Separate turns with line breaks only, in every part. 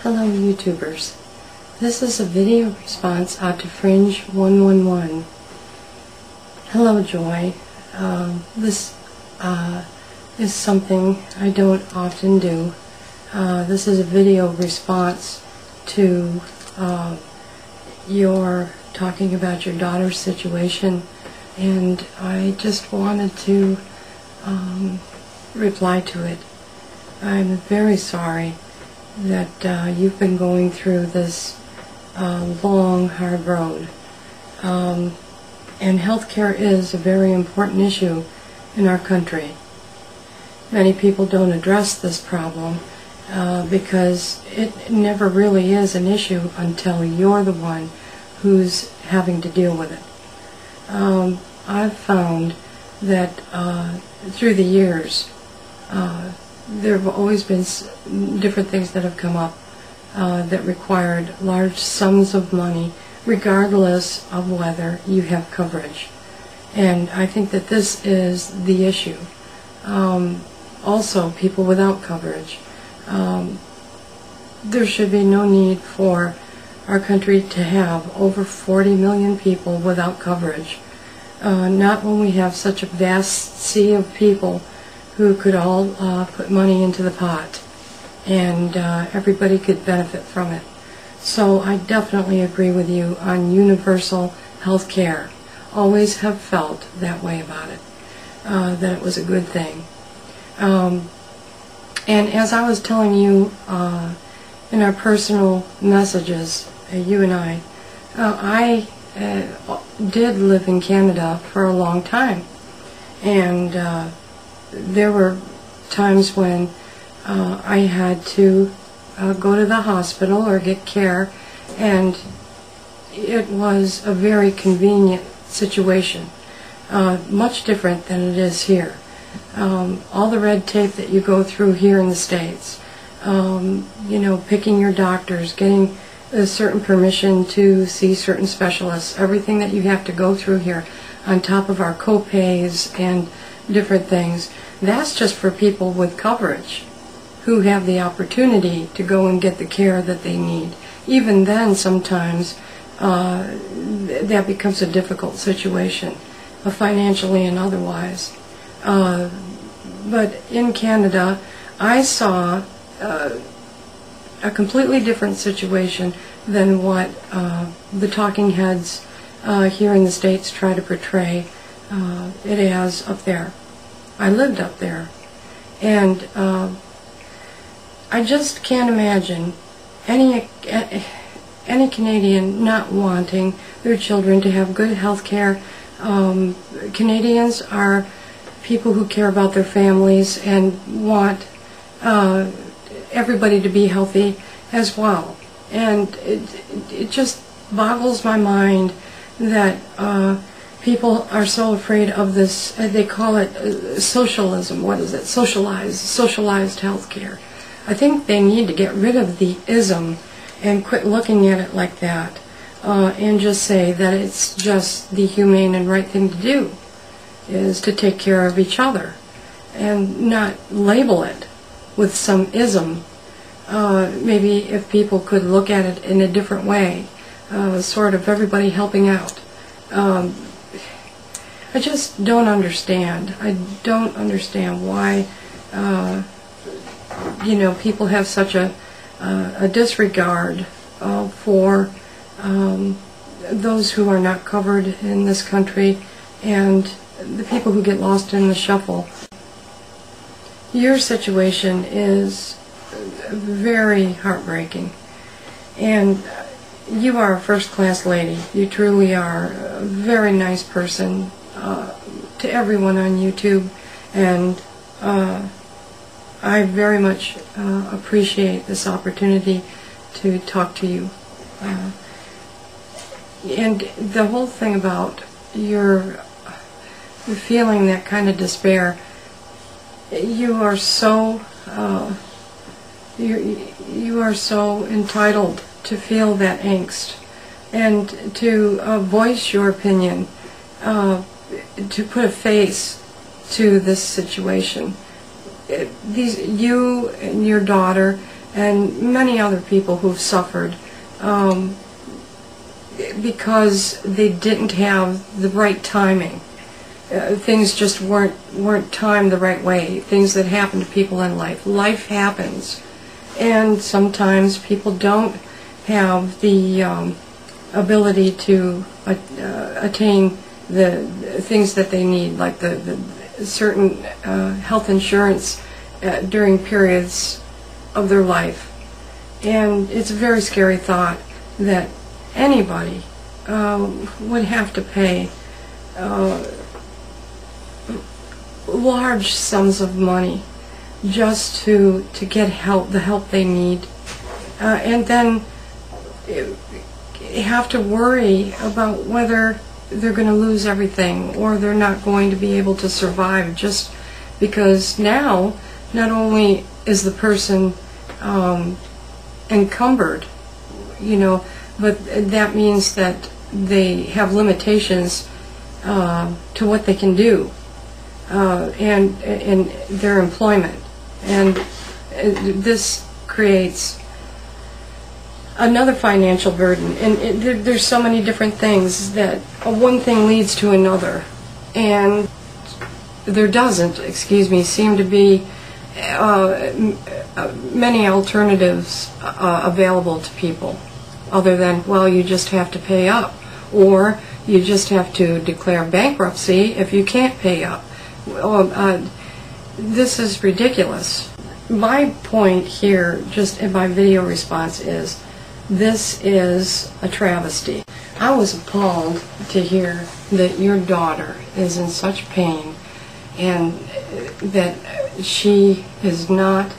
Hello YouTubers. This is a video response out to Fringe 111. Hello Joy. This is something I don't often do. This is a video response to your talking about your daughter's situation, and I just wanted to reply to it. I'm very sorry that you've been going through this long, hard road. And healthcare is a very important issue in our country. Many people don't address this problem because it never really is an issue until you're the one who's having to deal with it. I've found that through the years there have always been different things that have come up that required large sums of money regardless of whether you have coverage. And I think that this is the issue. Also, people without coverage. There should be no need for our country to have over 40 million people without coverage. Not when we have such a vast sea of people who could all put money into the pot, and everybody could benefit from it. So I definitely agree with you on universal health care. Always have felt that way about it, that it was a good thing. And as I was telling you in our personal messages, you and I did live in Canada for a long time, and there were times when I had to go to the hospital or get care, and it was a very convenient situation, much different than it is here. All the red tape that you go through here in the States, you know, picking your doctors, getting a certain permission to see certain specialists, everything that you have to go through here, on top of our co-pays and different things, that's just for people with coverage who have the opportunity to go and get the care that they need. Even then, sometimes that becomes a difficult situation, financially and otherwise. But in Canada, I saw a completely different situation than what the talking heads here in the States try to portray it as up there. I lived up there, and I just can't imagine any Canadian not wanting their children to have good health care. Canadians are people who care about their families and want everybody to be healthy as well. And it just boggles my mind that people are so afraid of this, they call it socialism. What is it? Socialized health care. I think they need to get rid of the ism and quit looking at it like that, and just say that it's just the humane and right thing to do is to take care of each other, and not label it with some ism. Maybe if people could look at it in a different way, sort of everybody helping out. I just don't understand. I don't understand why you know, people have such a disregard for those who are not covered in this country, and the people who get lost in the shuffle. Your situation is very heartbreaking, and you are a first-class lady. You truly are a very nice person to everyone on YouTube, and I very much appreciate this opportunity to talk to you. And the whole thing about your feeling that kind of despair, you are so you are so entitled to feel that angst and to voice your opinion, to put a face to this situation. You and your daughter and many other people who've suffered because they didn't have the right timing. Things just weren't timed the right way. Things that happen to people in life. Life happens, and sometimes people don't have the ability to attain the things that they need, like the certain health insurance during periods of their life. And it's a very scary thought that anybody would have to pay large sums of money just to get help, the help they need, and then have to worry about whether they're going to lose everything or they're not going to be able to survive, just because now not only is the person encumbered, but that means that they have limitations to what they can do and in their employment, and this creates another financial burden. And there's so many different things that one thing leads to another, and there doesn't, seem to be many alternatives available to people other than, well, you just have to pay up, or you just have to declare bankruptcy if you can't pay up. This is ridiculous. My point here, just in my video response, is this is a travesty. I was appalled to hear that your daughter is in such pain and that she is not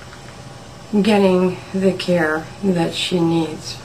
getting the care that she needs.